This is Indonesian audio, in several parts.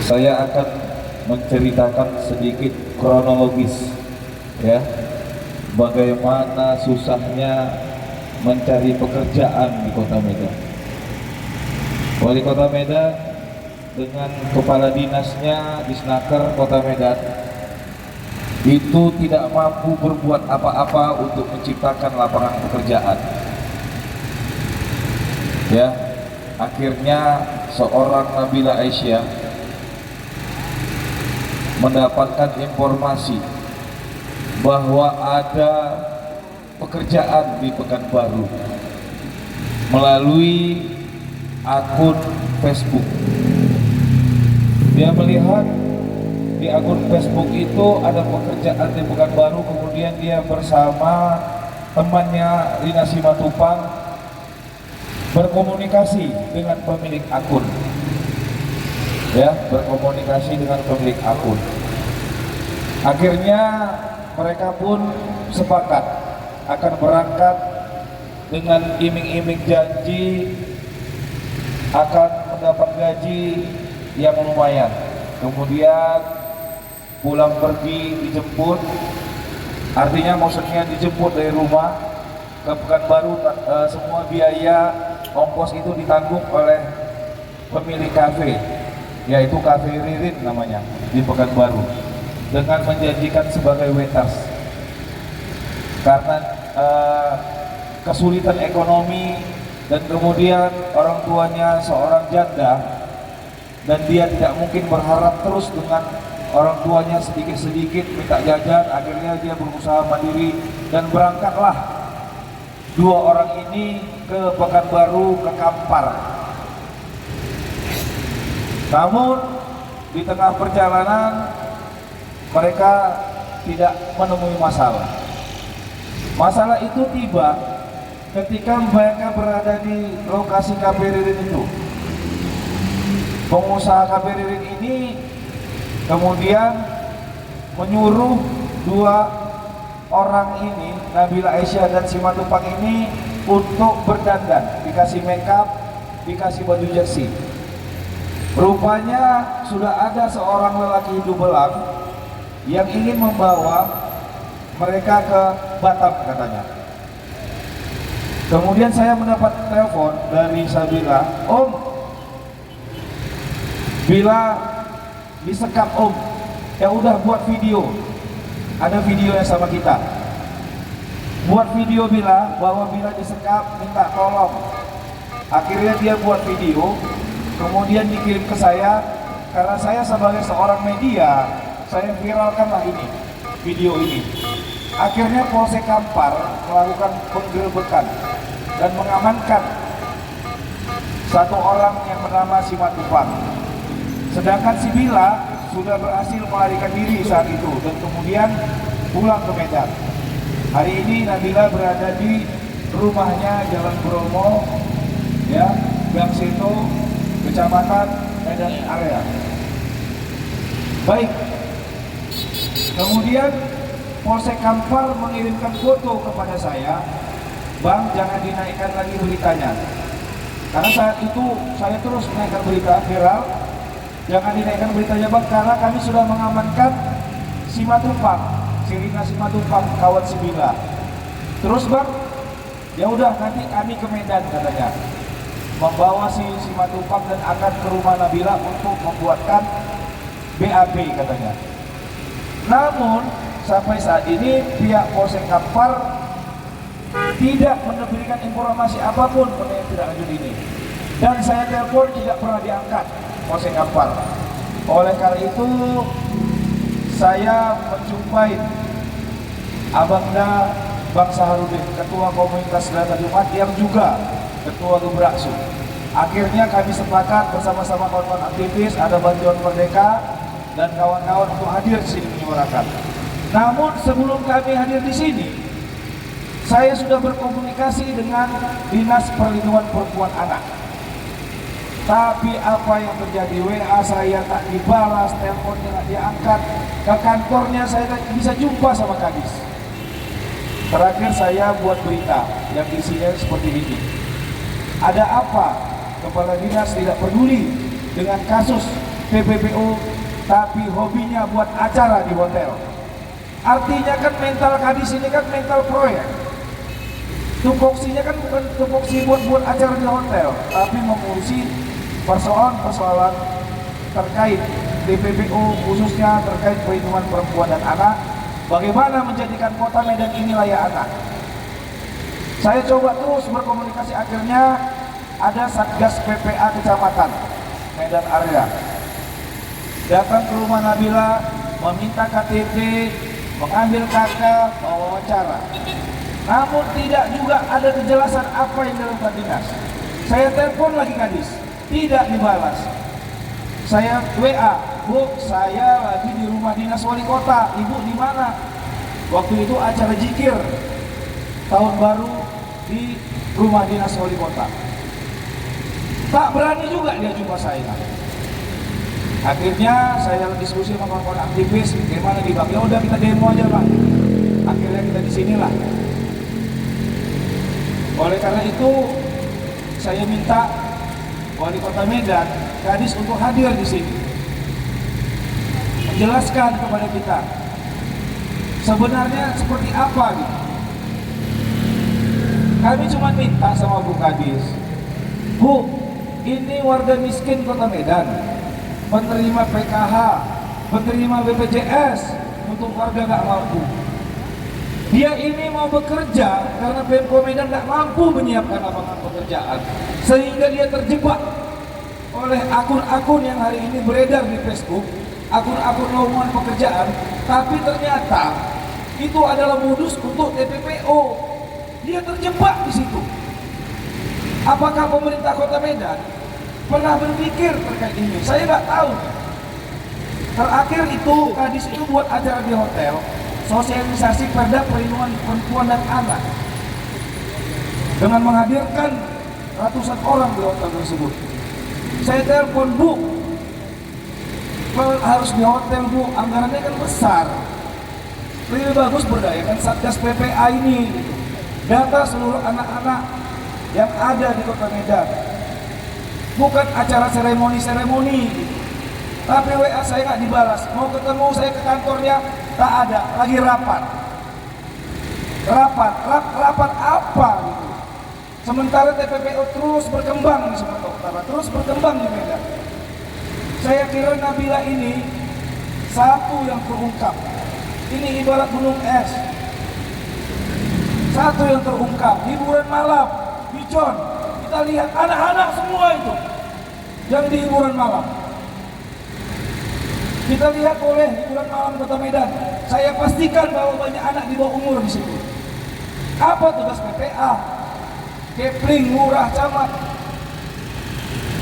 Saya akan menceritakan sedikit kronologis ya, bagaimana susahnya mencari pekerjaan di Kota Medan. Wali Kota Medan dengan kepala dinasnya Disnaker Kota Medan itu tidak mampu berbuat apa-apa untuk menciptakan lapangan pekerjaan. Ya, akhirnya seorang Nabila Aisyah mendapatkan informasi bahwa ada pekerjaan di Pekanbaru melalui akun Facebook. Dia melihat di akun Facebook itu ada pekerjaan di Pekanbaru, kemudian dia bersama temannya Rina Simatupang berkomunikasi dengan pemilik akun. Ya, berkomunikasi dengan pemilik akun. Akhirnya mereka pun sepakat akan berangkat dengan iming-iming janji akan mendapat gaji yang lumayan. Kemudian pulang pergi dijemput, artinya maksudnya dijemput dari rumah ke Pekanbaru, semua biaya ongkos itu ditanggung oleh pemilik kafe, yaitu Kafe Ririn namanya di Pekanbaru, dengan menjanjikan sebagai waiters. Karena kesulitan ekonomi dan kemudian orang tuanya seorang janda dan dia tidak mungkin berharap terus dengan orang tuanya sedikit-sedikit minta jajan, akhirnya dia berusaha mandiri dan berangkatlah dua orang ini ke Pekanbaru, ke Kampar. Namun di tengah perjalanan mereka tidak menemui masalah. Masalah itu tiba ketika mereka berada di lokasi Kafe Ririn itu. Pengusaha Kafe Ririn ini kemudian menyuruh dua orang ini, Nabila Aisyah dan Simatupang ini, untuk berdandan, dikasih makeup, dikasih baju jersey. Rupanya sudah ada seorang lelaki hidung belang yang ingin membawa mereka ke Batam katanya. Kemudian saya mendapat telepon dari Sabila, "Om, bila disekap Om, ya udah buat video, ada videonya sama kita. Buat video Bila, bahwa Bila disekap, minta tolong." Akhirnya dia buat video, kemudian dikirim ke saya. Karena saya sebagai seorang media, saya viralkanlah ini, video ini. Akhirnya Polsek Kampar melakukan penggerebekan dan mengamankan satu orang yang bernama Simatupang. Sedangkan si Bila sudah berhasil melarikan diri saat itu dan kemudian pulang ke Medan. Hari ini Nabila berada di rumahnya Jalan Bromo, ya, Gang Seto, Kecamatan Medan Area. Baik. Kemudian Polsek Kampar mengirimkan foto kepada saya, "Bang, jangan dinaikkan lagi beritanya." Karena saat itu saya terus menaikkan berita viral, "Jangan dinaikkan beritanya Bang, karena kami sudah mengamankan Simatupang, Rina Simatupang, kawan Sibila." "Terus Bang?" "Ya udah, nanti kami ke Medan," katanya, membawa si Simatupang dan akan ke rumah Nabila untuk membuatkan BAB katanya. Namun sampai saat ini pihak Polsek Kampar tidak memberikan informasi apapun mengenai tidak lanjut ini, dan saya telepon tidak pernah diangkat Polsek Kampar. Oleh karena itu saya menjumpai Abangda Bang Saharudin, Ketua Komunitas Data Jumat yang juga Ketua Gebraksu. Akhirnya kami sepakat bersama-sama kawan-kawan aktivis, ada Bantuan Merdeka dan kawan-kawan untuk hadir di sini menyuarakan. Namun sebelum kami hadir di sini, saya sudah berkomunikasi dengan Dinas Perlindungan Perempuan Anak. Tapi apa yang terjadi? WA saya tak dibalas, teleponnya tak diangkat, ke kantornya saya tak bisa jumpa sama Kadis. Terakhir saya buat berita yang isinya seperti ini. Ada apa? Kepala dinas tidak peduli dengan kasus TPPO, tapi hobinya buat acara di hotel. Artinya kan mental kadis ini kan mental proyek. Tupoksinya kan bukan tupoksi buat acara di hotel, tapi mengurusi persoalan-persoalan terkait TPPO, khususnya terkait perlindungan perempuan dan anak. Bagaimana menjadikan kota Medan ini layak anak. Saya coba terus berkomunikasi, akhirnya ada Satgas PPA Kecamatan Medan Area datang ke rumah Nabila, meminta KTP, mengambil KK, wawancara. Namun tidak juga ada kejelasan apa yang dilakukan dinas. Saya telepon lagi kadis, tidak dibalas. Saya WA, Bu, saya lagi di rumah dinas wali kota, Ibu di mana? Waktu itu acara zikir tahun baru di rumah dinas wali kota. Tak berani juga dia jumpa saya. Akhirnya saya diskusi sama kawan-kawan aktivis, gimana di Bang? Ya udah kita demo aja Bang. Akhirnya kita di sinilah. Oleh karena itu saya minta wali kota Medan, kadis untuk hadir di sini, menjelaskan kepada kita sebenarnya seperti apa gitu. Kami cuma minta sama Bu Kadis, Bu, ini warga miskin kota Medan, penerima PKH, penerima BPJS untuk warga nggak mampu. Dia ini mau bekerja karena Pemko Medan nggak mampu menyiapkan lapangan pekerjaan, sehingga dia terjebak oleh akun-akun yang hari ini beredar di Facebook, akun-akun lowongan pekerjaan, tapi ternyata itu adalah modus untuk TPPO. Dia terjebak di situ. Apakah pemerintah Kota Medan pernah berpikir terkait ini? Saya nggak tahu. Terakhir itu kadis itu buat acara di hotel, sosialisasi perda perlindungan perempuan dan anak dengan menghadirkan ratusan orang di hotel tersebut. Saya telepon, Bu, harus di hotel Bu, anggarannya kan besar, lebih bagus berdayakan Satgas PPA ini, data seluruh anak-anak yang ada di Kota Medan, bukan acara seremoni, tapi WA saya nggak dibalas. Mau ketemu saya ke kantornya tak ada, lagi rapat apa gitu. Sementara TPPO terus berkembang di Sumatera Utara, terus berkembang di Medan. Saya kira Nabila ini satu yang terungkap. Ini ibarat gunung es. Satu yang terungkap, hiburan malam, Bicon. Kita lihat anak-anak semua itu yang di hiburan malam. Kita lihat oleh hiburan malam Kota Medan. Saya pastikan bahwa banyak anak di bawah umur di situ. Apa tugas PPA? Kepling, lurah, camat.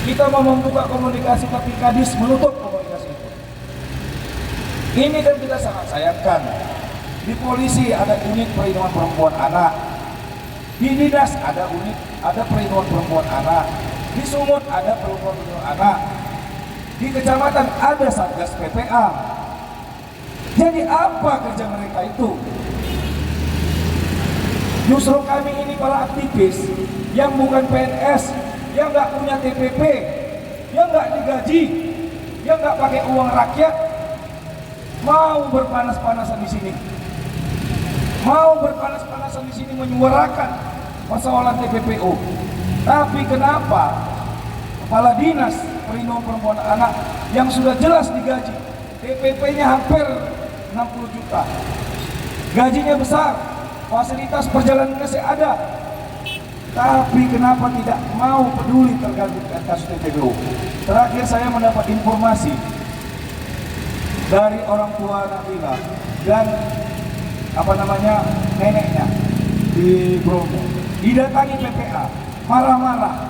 Kita mau membuka komunikasi tapi kadis menutup komunikasi itu. Ini kan kita sangat sayangkan. Di polisi ada unit perlindungan perempuan anak. Di dinas ada unit, ada perlindungan perempuan anak. Di Sumut ada perlindungan anak. Di kecamatan ada Satgas PPA. Jadi apa kerja mereka itu? Justru kami ini para aktivis yang bukan PNS, yang nggak punya TPP, yang nggak digaji, yang nggak pakai uang rakyat, mau berpanas-panasan di sini, mau berpanas-panasan di sini menyuarakan persoalan TPPO. Tapi kenapa kepala dinas perlindungan perempuan anak yang sudah jelas digaji, TPP-nya hampir 60 juta, gajinya besar, fasilitas perjalanan masih ada, tapi kenapa tidak mau peduli terkait kasus TPPO? Terakhir saya mendapat informasi dari orang tua Nabila dan neneknya di Bromo, didatangi PPA, marah-marah.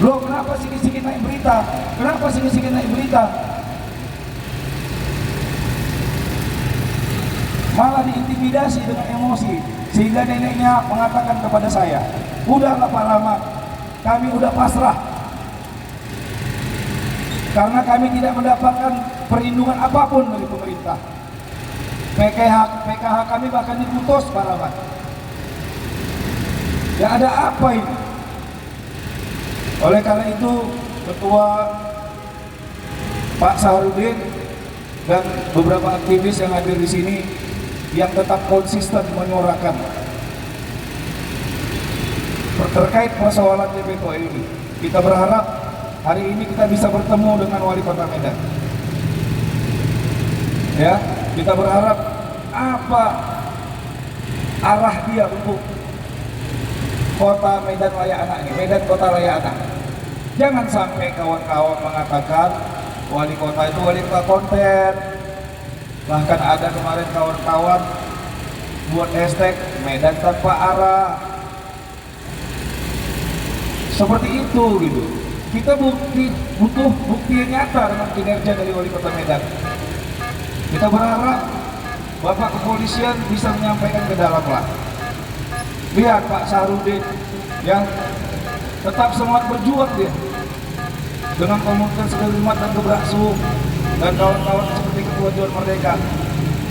Loh, kenapa sikit-sikit naik berita? Kenapa sikit-sikit naik berita? Malah diintimidasi dengan emosi, sehingga neneknya mengatakan kepada saya, udahlah Pak Rahmat, kami udah pasrah karena kami tidak mendapatkan perlindungan apapun dari pemerintah. PKH kami bahkan diputus Pak Rahmat. Ya ada apa ini? Oleh karena itu Ketua Pak Saharudin dan beberapa aktivis yang hadir di sini yang tetap konsisten menyuarakan terkait persoalan TPKO ini. Kita berharap hari ini kita bisa bertemu dengan Wali Kota Medan. Ya, kita berharap apa arah dia untuk Kota Medan Layak Anak ini, Medan Kota Layak Anak. Jangan sampai kawan-kawan mengatakan wali kota itu wali kota konten. Bahkan ada kemarin kawan-kawan buat hashtag Medan tanpa arah. Seperti itu gitu. Kita butuh bukti yang nyata dengan kinerja dari wali kota Medan. Kita berharap Bapak Kepolisian bisa menyampaikan ke dalam lah. Lihat Pak Saharudin yang tetap semangat berjuang dia dengan komunitas Kelimat dan Gebraksu dan kawan-kawan seperti Ketua Dewan Merdeka.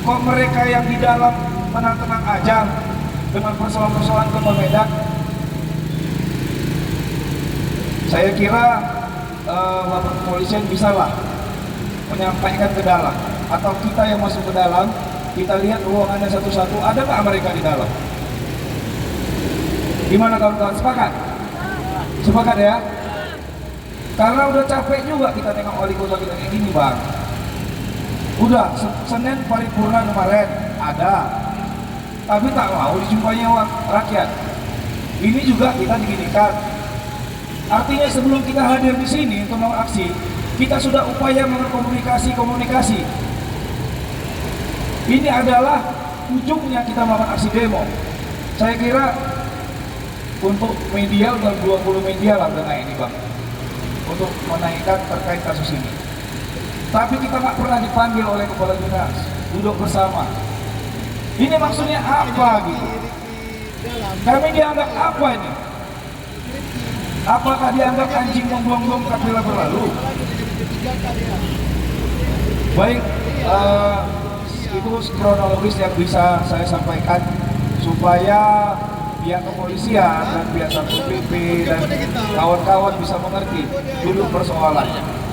Kok mereka yang di dalam tenang-tenang aja dengan persoalan-persoalan Kota Medan? Saya kira Bapak Kepolisian bisalah menyampaikan ke dalam, atau kita yang masuk ke dalam, kita lihat ruangannya satu-satu, ada nggak mereka di dalam? Gimana kawan-kawan, sepakat? Sepakat ya? Karena udah capek juga kita tengok wali kota kita kayak gini bang. Udah Senin paripurna kemarin ada, tapi tak mau dijumpai rakyat. Ini juga kita diginikan. Artinya sebelum kita hadir di sini untuk melakukan aksi, kita sudah upaya komunikasi. Ini adalah ujungnya kita melakukan aksi demo. Saya kira untuk media udah 20 media lah udah naik ini bang, untuk menaikkan terkait kasus ini. Tapi kita nggak pernah dipanggil oleh kepala dinas duduk bersama. Ini maksudnya apa gitu? Kami dianggap apa ini? Apakah dianggap anjing membuang-buang kapila berlalu? Baik, itu kronologis yang bisa saya sampaikan supaya pihak kepolisian dan pihak Satpol PP dan kawan-kawan bisa mengerti dulu persoalannya.